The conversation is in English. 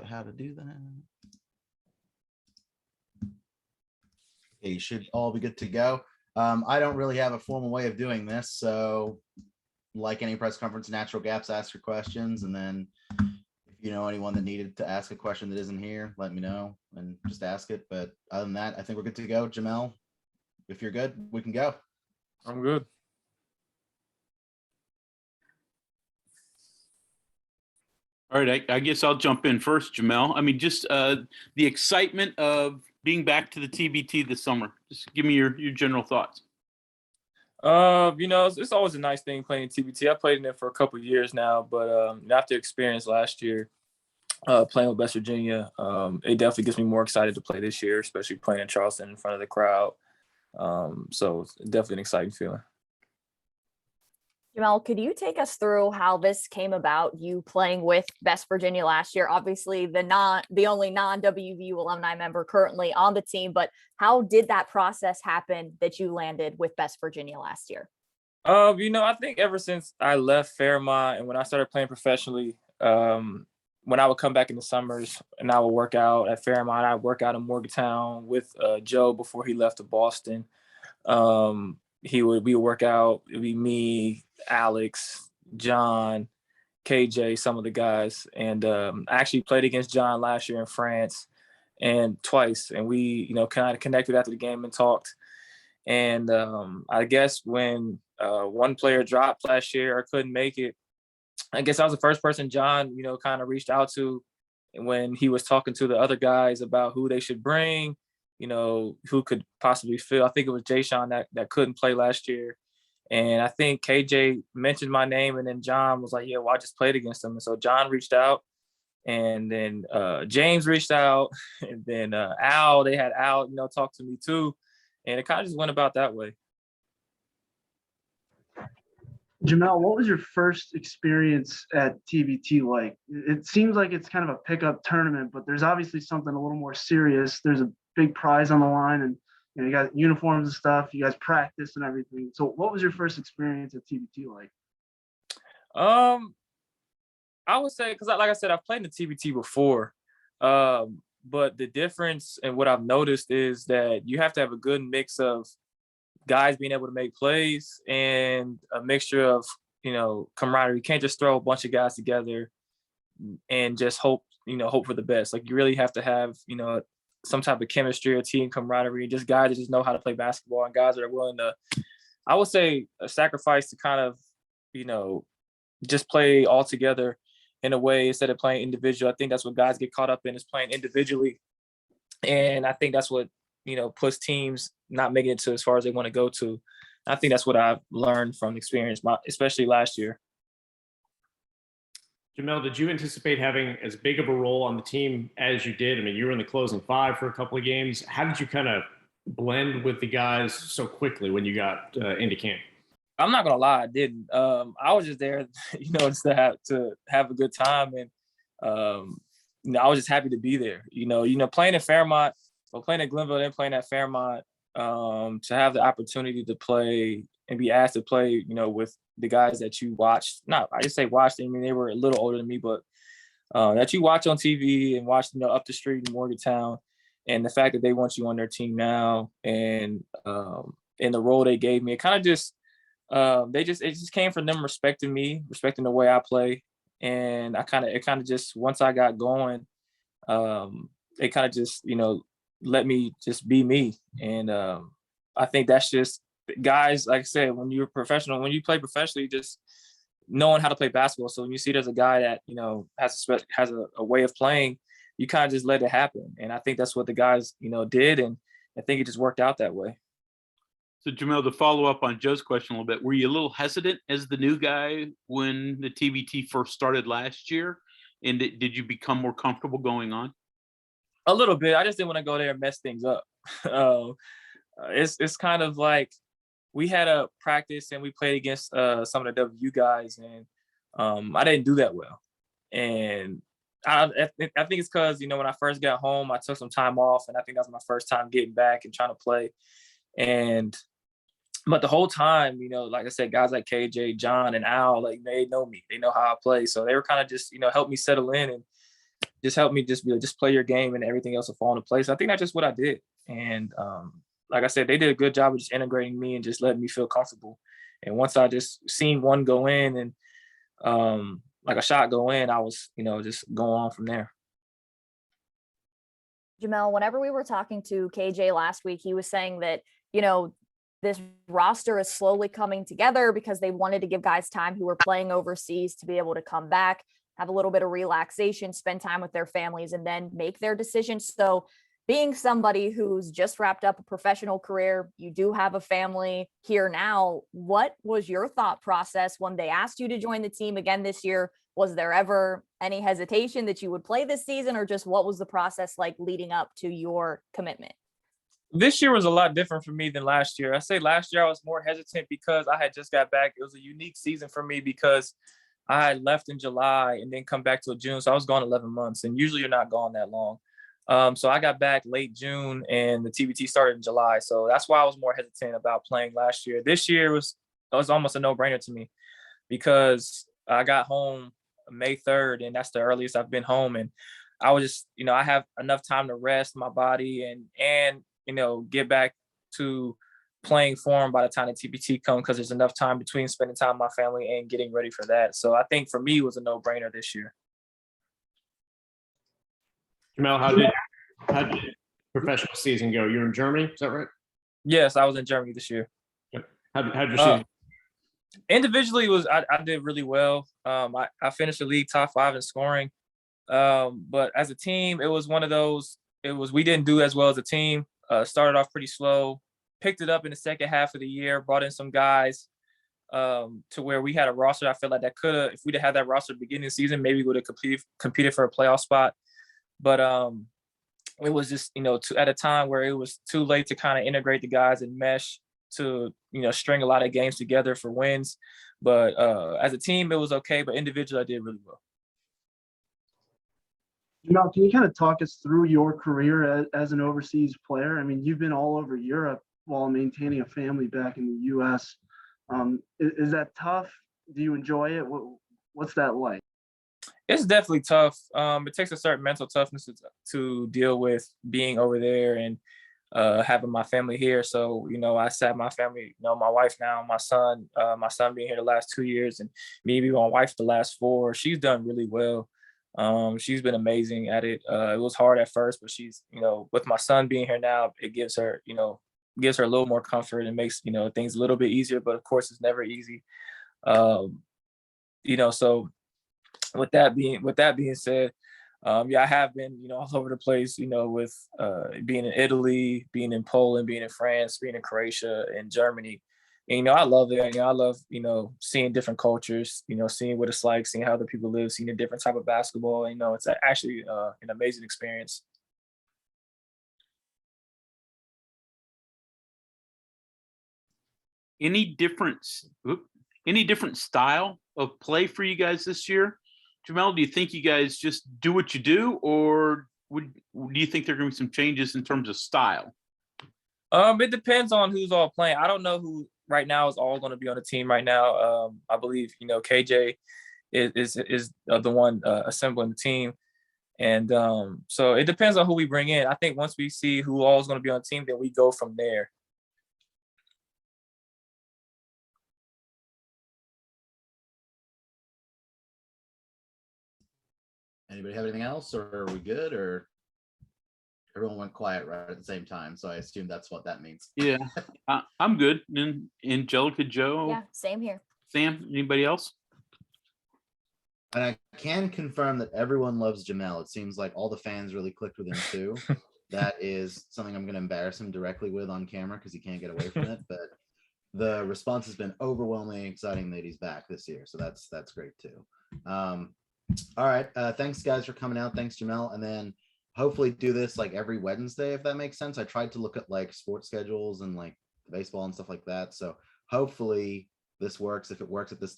out how to do that. Okay, you should all be good to go. I don't really have a formal way of doing this, so like any press conference, natural gaps, ask your questions, and then if you know anyone that needed to ask a question that isn't here, let me know and just ask it. But other than that, I think we're good to go. Jamel, if you're good, we can go. I'm good. All right, I guess I'll jump in first, Jamel. I mean, just the excitement of being back to the TBT this summer. Just give me your general thoughts. It's always a nice thing playing TBT. I played in it for a couple of years now, but after experience last year, playing with West Virginia, it definitely gets me more excited to play this year, especially playing in Charleston in front of the crowd. So it's definitely an exciting feeling. Jamel, could you take us through how this came about, you playing with West Virginia last year? Obviously, the only non-WVU alumni member currently on the team, but how did that process happen that you landed with West Virginia last year? I think ever since I left Fairmont and when I started playing professionally, when I would come back in the summers and I would work out at Fairmont, I'd work out in Morgantown with Joe before he left to Boston. We would work out. It'd be me, Alex, John, KJ, some of the guys. And I actually played against John last year in France and twice. And we, kind of connected after the game and talked. And I guess when one player dropped last year or couldn't make it, I guess I was the first person John, kind of reached out to when he was talking to the other guys about who they should bring, who could possibly fill. I think it was Jay Sean that couldn't play last year. And I think KJ mentioned my name, and then John was like, yeah, well, I just played against him. And so John reached out, and then James reached out, and then they had Al, talk to me too. And it kind of just went about that way. Jamel, what was your first experience at TBT like? It seems like it's kind of a pickup tournament, but there's obviously something a little more serious. There's a big prize on the line, and you got uniforms and stuff. You guys practice and everything. So, what was your first experience at TBT like? I would say, because like I said, I've played in the TBT before, but the difference and what I've noticed is that you have to have a good mix of guys being able to make plays and a mixture of, camaraderie. You can't just throw a bunch of guys together and just hope for the best. Like, you really have to have, some type of chemistry or team camaraderie, just guys that just know how to play basketball and guys that are willing to, I would say, a sacrifice to kind of, just play all together in a way instead of playing individual. I think that's what guys get caught up in, is playing individually. And I think that's what, puts teams not making it to as far as they want to go to. I think that's what I've learned from experience, especially last year. Jamel, did you anticipate having as big of a role on the team as you did? I mean, you were in the closing five for a couple of games. How did you kind of blend with the guys so quickly when you got into camp? I'm not gonna lie, I didn't. I was just there, just to have a good time, and I was just happy to be there. Playing in Fairmont, or playing at Glenville, then playing at Fairmont, to have the opportunity to play and be asked to play, with the guys that you watched. I just say watched. I mean, they were a little older than me, but that you watch on TV and watch, up the street in Morgantown, and the fact that they want you on their team now, and in the role they gave me, it kind of just. It just came from them respecting me, respecting the way I play. And it kind of just, once I got going, it kind of just, let me just be me. And I think that's just, guys, like I said, when you're professional, when you play professionally, just knowing how to play basketball. So when you see there's a guy that, has a way of playing, you kind of just let it happen. And I think that's what the guys, did. And I think it just worked out that way. So, Jamel, to follow up on Joe's question a little bit, were you a little hesitant as the new guy when the TBT first started last year? And did you become more comfortable going on? A little bit. I just didn't want to go there and mess things up. It's kind of like we had a practice and we played against some of the WU guys, and I didn't do that well. And I think it's because, when I first got home, I took some time off, and I think that was my first time getting back and trying to play. But the whole time, like I said, guys like KJ, John, and Al, like, they know me. They know how I play. So they were kind of just, help me settle in. And just help me just be like, just play your game and everything else will fall into place. I think that's just what I did. And like I said, they did a good job of just integrating me and just letting me feel comfortable. And once I just seen one go in and like a shot go in, I was, just going on from there. Jamel, whenever we were talking to KJ last week, he was saying that, this roster is slowly coming together because they wanted to give guys time who were playing overseas to be able to come back, have a little bit of relaxation, spend time with their families, and then make their decisions. So being somebody who's just wrapped up a professional career, you do have a family here now. What was your thought process when they asked you to join the team again this year? Was there ever any hesitation that you would play this season, or just what was the process like leading up to your commitment? This year was a lot different for me than last year. I say last year I was more hesitant because I had just got back. It was a unique season for me because I had left in July and then come back till June. So I was gone 11 months, and usually you're not gone that long. So I got back late June and the TBT started in July. So that's why I was more hesitant about playing last year. This year was almost a no-brainer to me because I got home May 3rd, and that's the earliest I've been home. And I was just, I have enough time to rest my body and get back to playing form by the time the TBT comes, because there's enough time between spending time with my family and getting ready for that. So I think for me, it was a no-brainer this year. Jamel, how did professional season go? You're in Germany, is that right? Yes, I was in Germany this year. Yep. How did your season? Individually, I did really well. I finished the league top 5 in scoring. But as a team, it was one of those. We didn't do as well as a team. Started off pretty slow, picked it up in the second half of the year, brought in some guys to where we had a roster. I feel like that could have, if we'd have had that roster at the beginning of the season, maybe we would have competed for a playoff spot. But it was just, at a time where it was too late to kind of integrate the guys and mesh to, string a lot of games together for wins. But as a team, it was okay. But individually, I did really well. Jamel, can you kind of talk us through your career as an overseas player? I mean, you've been all over Europe while maintaining a family back in the U.S. Is that tough? Do you enjoy it? What's that like? It's definitely tough. It takes a certain mental toughness to deal with being over there and having my family here. So, I sat my family, my wife now, my son being here the last 2 years, and me being my wife the last 4. She's done really well. She's been amazing at it. It was hard at first, but she's, with my son being here now, it gives her a little more comfort and makes, things a little bit easier, but of course it's never easy. So with that being said, I have been, all over the place, with being in Italy, being in Poland, being in France, being in Croatia and Germany. And, I love it. I love, seeing different cultures, seeing what it's like, seeing how other people live, seeing a different type of basketball. It's actually an amazing experience. Any different style of play for you guys this year? Jamel, do you think you guys just do what you do, or do you think there are going to be some changes in terms of style? It depends on who's all playing. I don't know who right now is all going to be on the team right now. I believe, KJ is the one assembling the team. And so it depends on who we bring in. I think once we see who all is going to be on the team, then we go from there. Anybody have anything else, or are we good? Or everyone went quiet right at the same time, so I assume that's what that means. Yeah, I'm good. And Angelica, Joe? Yeah, same here. Sam, anybody else? And I can confirm that everyone loves Jamel. It seems like all the fans really clicked with him too. That is something I'm going to embarrass him directly with on camera because he can't get away from it. But the response has been overwhelmingly exciting that he's back this year, so that's great too. All right, thanks guys for coming out. Thanks, Jamel. And then hopefully do this like every Wednesday, if that makes sense. I tried to look at like sports schedules and like baseball and stuff like that. So hopefully this works. If it works at this